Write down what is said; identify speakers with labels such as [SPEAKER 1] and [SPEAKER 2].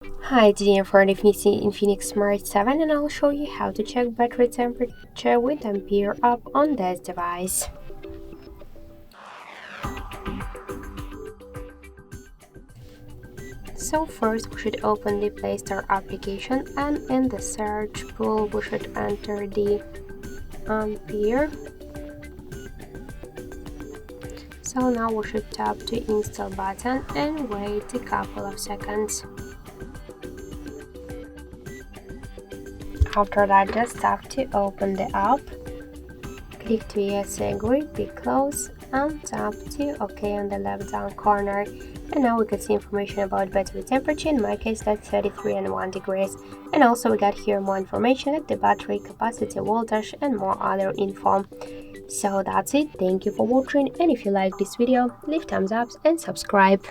[SPEAKER 1] Hi, today I'm for the INFINIX Smart 7 and I'll show you how to check battery temperature with Ampere app on this device. So first we should open the Play Store application and in the search pool we should enter the Ampere. So now we should tap the install button and wait a couple of seconds. After that, just tap to open the app, click to yes, agree, click close, and tap to OK on the left down corner. And now we can see information about battery temperature. In my case, that's 33.1 degrees. And also we got here more information like the battery capacity, voltage, and more other info. So that's it. Thank you for watching, and if you like this video, leave thumbs up and subscribe.